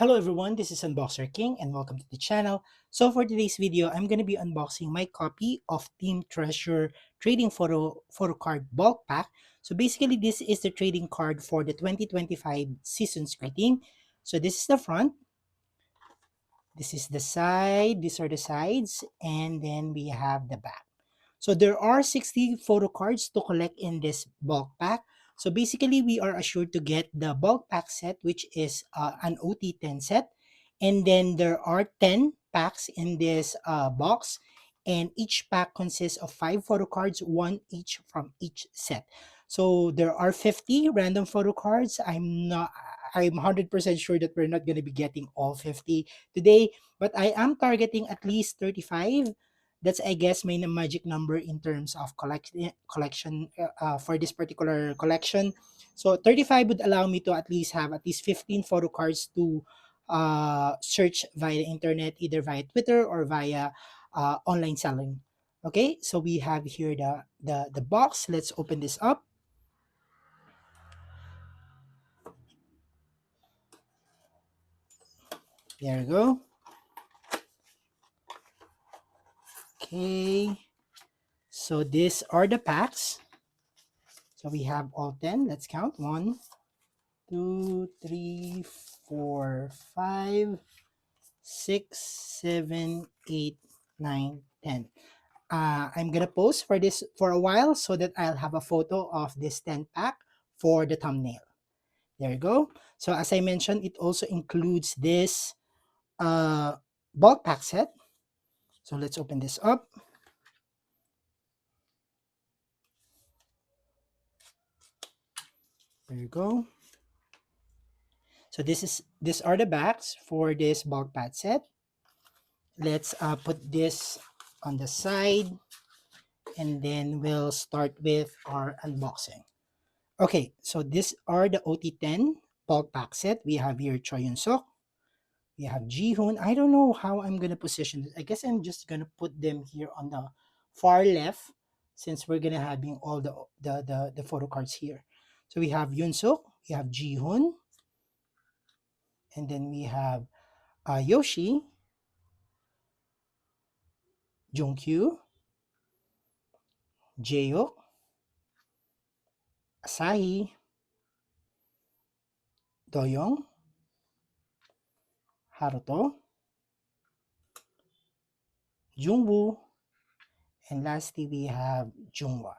Hello everyone, this is Unboxer King and welcome to the channel. So for today's video, I'm going to be unboxing my copy of Team Treasure Trading Photo Card Bulk Pack. So basically this is the trading card for the 2025 Seasons Greeting. So this is the front, this is the side, these are the sides, and then we have the back. So there are 60 photo cards to collect in this bulk pack. So basically, we are assured to get the bulk pack set, which is an OT10 set. And then there are 10 packs in this box. And each pack consists of 5 photo cards, one each from each set. So there are 50 random photo cards. I'm 100% sure that we're not going to be getting all 50 today, but I am targeting at least 35. That's, I guess, my magic number in terms of collection for this particular collection. So 35 would allow me to at least have at least 15 photo cards to search via the internet, either via Twitter or via online selling. Okay, so we have here the box. Let's open this up. There we go. Okay, so these are the packs. So we have all 10. Let's count. 1, 2, 3, 4, 5, 6, 7, 8, 9, 10. I'm gonna post for this for a while so that I'll have a photo of this 10 pack for the thumbnail. There you go. So as I mentioned, it also includes this bulk pack set. So let's open this up. There you go. So these are the backs for this bulk pack set. Let's put this on the side and then we'll start with our unboxing. Okay, so these are the OT10 bulk pack set. We have here Choi Yun-suk. We have Ji-hoon. I don't know how I'm gonna position this. I guess I'm just gonna put them here on the far left since we're gonna having all the photo cards here. So we have Yun-suk, we have Ji-hoon, and then we have Yoshi, Jungkyu, Jaehyuk, Asahi, Doyoung, Haruto, Jungwoo, and lastly we have Jungwon.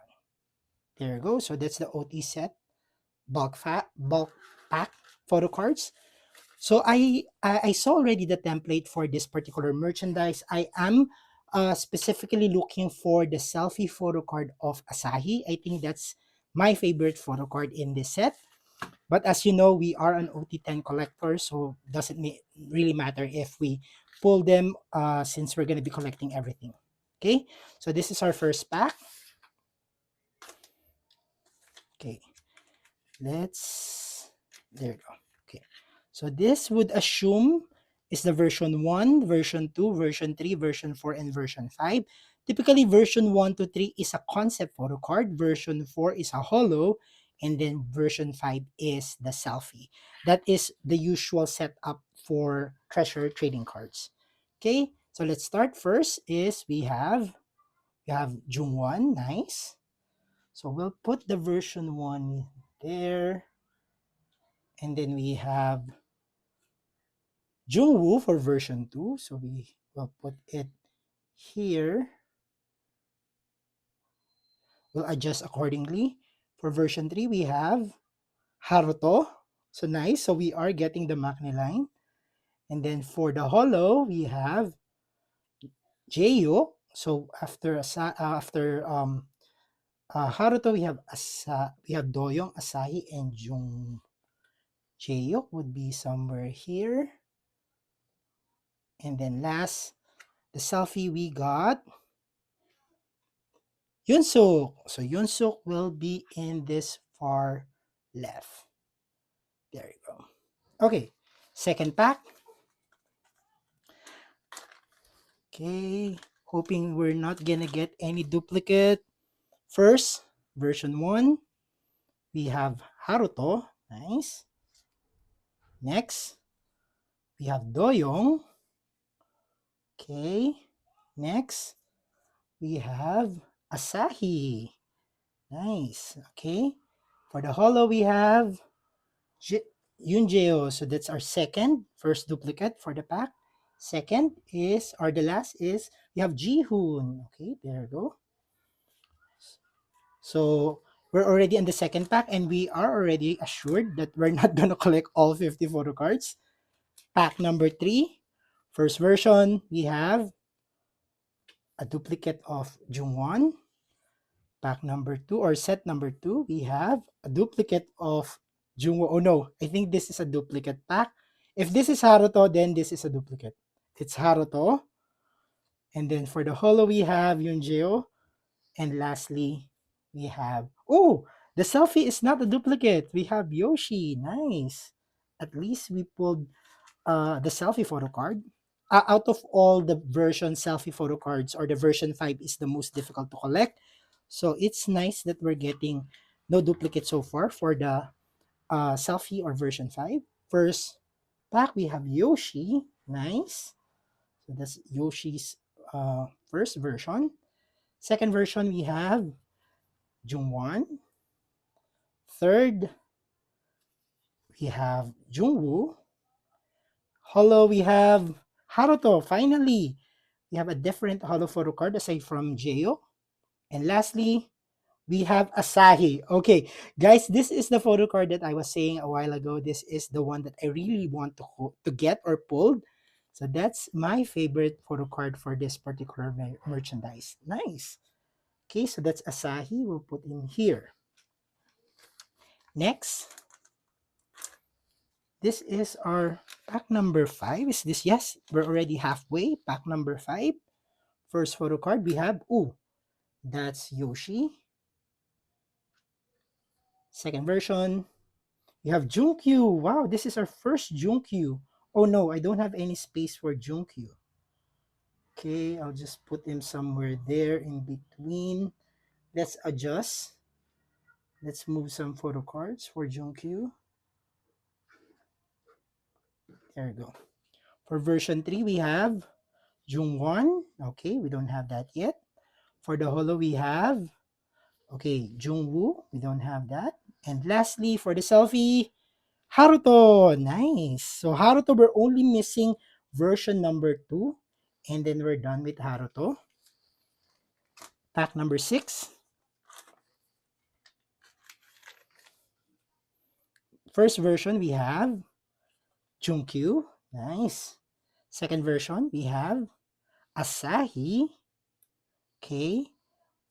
There you go. So that's the OT set bulk pack photo cards. So I saw already the template for this particular merchandise. I am specifically looking for the selfie photo card of Asahi. I think that's my favorite photo card in this set. But as you know, we are an OT10 collector, so doesn't really matter if we pull them since we're going to be collecting everything. Okay, so this is our first pack. Okay, there you go. Okay, so this would assume is the version 1, version 2, version 3, version 4, and version 5. Typically, version 1 to 3 is a concept photo card, version 4 is a holo, and then version 5 is the selfie. That is the usual setup for treasure trading cards. Okay, so let's start. First is we have Jungwon, nice. So we'll put the version 1 there. And then we have Jungwoo for version 2. So we will put it here. We'll adjust accordingly. For version 3, we have Haruto. So nice. So we are getting the Maknae line. And then for the holo, we have Jaehyuk. So after Haruto, we have Doyoung, Asahi, and Jaehyuk would be somewhere here. And then last, the selfie we got Yun-suk. So Yun-suk will be in this far left. There you go. Okay, second pack. Okay, hoping we're not gonna get any duplicate. First, version 1, we have Haruto. Nice. Next, We have Doyoung. Okay. Next, we have Asahi. Nice. Okay. For the holo, we have Yunjeo. So that's our first duplicate for the pack. Second is, or the last is, we have Jihoon. Okay, there we go. So we're already in the second pack and we are already assured that we're not gonna collect all 50 photo cards. Pack number 3, first version, we have a duplicate of Jungwon. Pack number 2 or set number 2, we have a duplicate of Jungwoo. Oh no, I think this is a duplicate pack. If this is Haruto, then this is a duplicate. It's Haruto. And then for the holo, we have Yunjeo. And lastly, we have, oh, the selfie is not a duplicate. We have Yoshi. Nice. At least we pulled the selfie photo card. Out of all the version selfie photo cards, or the version 5 is the most difficult to collect. So it's nice that we're getting no duplicate so far for the selfie or version 5. First pack, we have Yoshi. Nice. So that's Yoshi's first version. Second version, we have Jungwon. Third, we have Jungwoo. Holo, we have Haruto. Finally, we have a different holo photo card aside from Jeyo. And lastly, we have Asahi. Okay, guys, this is the photo card that I was saying a while ago. This is the one that I really want to get or pulled. So that's my favorite photo card for this particular merchandise. Nice. Okay, so that's Asahi. We'll put in here. Next, this is our pack number 5. Is this? Yes, we're already halfway. Pack number 5. First photo card we have, that's Yoshi. Second version, we have Junkyu. Wow, this is our first Junkyu. Oh no, I don't have any space for Junkyu. Okay, I'll just put him somewhere there in between. Let's adjust. Let's move some photo cards for Junkyu. There we go. For version 3, we have Jungwon. Okay, we don't have that yet. For the holo, we have, okay, Jungwoo. We don't have that. And lastly, for the selfie, Haruto. Nice. So Haruto, we're only missing version number 2. And then we're done with Haruto. Pack number 6. First version, we have Junkyu. Nice. Second version, we have Asahi. Okay.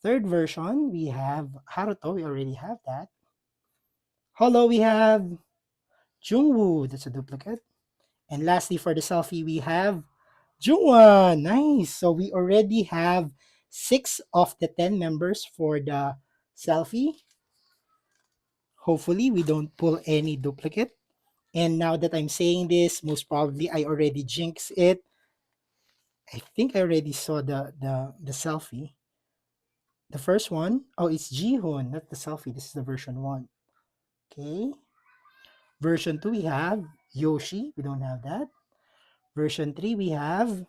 Third version, we have Haruto. We already have that. Holo, we have Jungwoo. That's a duplicate. And lastly, for the selfie, we have Jungwon. Nice. So we already have 6 of the 10 members for the selfie. Hopefully, we don't pull any duplicate. And now that I'm saying this, most probably I already jinxed it. I think I already saw the selfie. The first one, it's Jihoon, not the selfie. This is the version 1. Okay. Version 2, we have Yoshi. We don't have that. Version 3, we have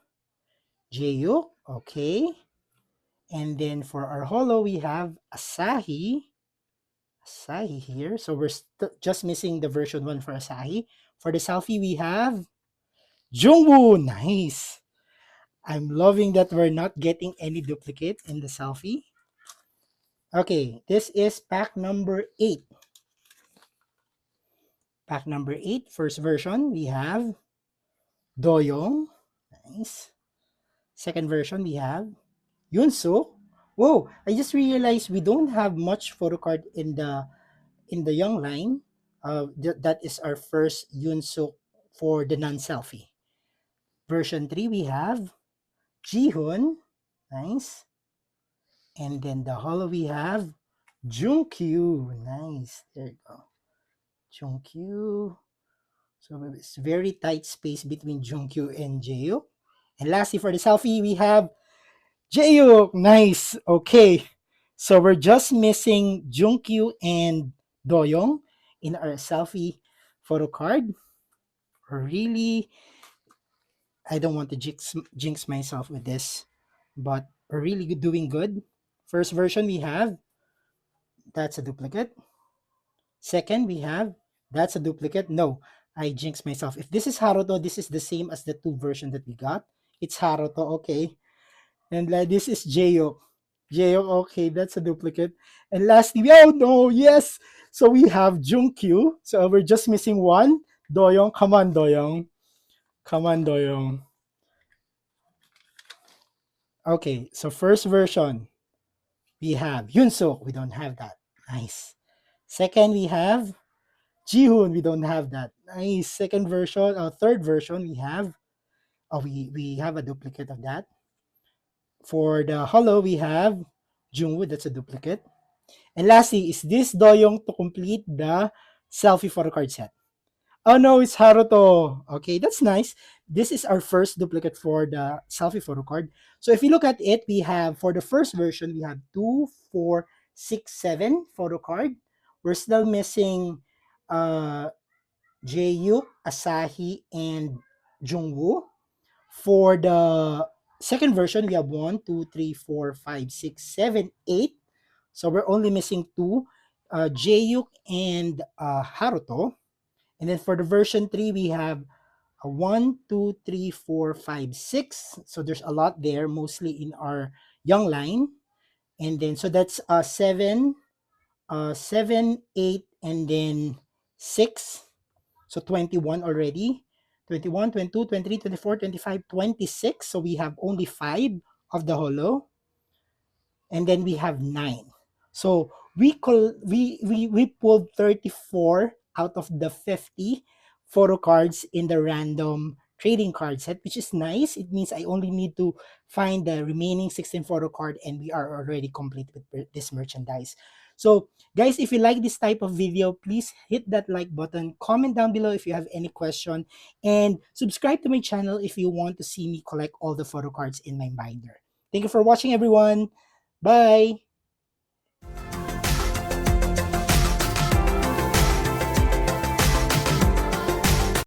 Jaehyuk. Okay. And then for our holo, we have Asahi. Asahi here. So we're just missing the version 1 for Asahi. For the selfie, we have Jungwoo. Nice. I'm loving that we're not getting any duplicate in the selfie. Okay, this is pack number 8. Pack number 8, first version, we have Doyoung. Nice. Second version, we have Yunso. Whoa, I just realized we don't have much photo card in the young line. That is our first Yunso for the non-selfie. Version 3, we have Jihoon. Nice. And then the holo, we have Junkyu. Nice. There you go. Junkyu. So it's very tight space between Junkyu and Jaehyuk. And lastly, for the selfie, we have Jaehyuk. Nice. Okay. So we're just missing Junkyu and Doyoung in our selfie photo card. We're really I don't want to jinx myself with this, but we're really doing good. First version we have, that's a duplicate. Second we have, that's a duplicate. No, I jinxed myself. If this is Haruto, this is the same as the two version that we got. It's Haruto, okay. And this is Jeyok. Jeyok, okay, that's a duplicate. And lastly, oh no, yes. So we have Junkyu. So we're just missing one. Doyoung, come on, Doyoung. Come on, Doyoung. Okay, so first version, we have Yunsuk. We don't have that. Nice. Second, we have Jihoon. We don't have that. Nice. Second version, third version, we have. Oh, we have a duplicate of that. For the hollow, we have Jungwoo. That's a duplicate. And lastly, is this Doyoung to complete the selfie photo card set? Oh no, it's Haruto. Okay, that's nice. This is our first duplicate for the selfie photo card. So if you look at it, we have for the first version, we have 2, 4, 6, 7 photo card. We're still missing Jaehyuk, Asahi, and Jungwoo. For the second version, we have 1, 2, 3, 4, 5, 6, 7, 8. So we're only missing 2, Jaehyuk and Haruto. And then for the version 3, we have a 1, 2, 3, 4, 5, 6. So there's a lot there, mostly in our young line. And then, so that's 7, 7, 8, and then 6. So 21 already. 21, 22, 23, 24, 25, 26. So we have only 5 of the holo. And then we have 9. So we pulled 34 out of the 50 photo cards in the random trading card set, which is nice. It means I only need to find the remaining 16 photo card and we are already complete with this merchandise. So guys, if you like this type of video, please hit that like button, comment down below if you have any question, and subscribe to my channel if you want to see me collect all the photo cards in my binder. Thank you for watching, everyone. Bye.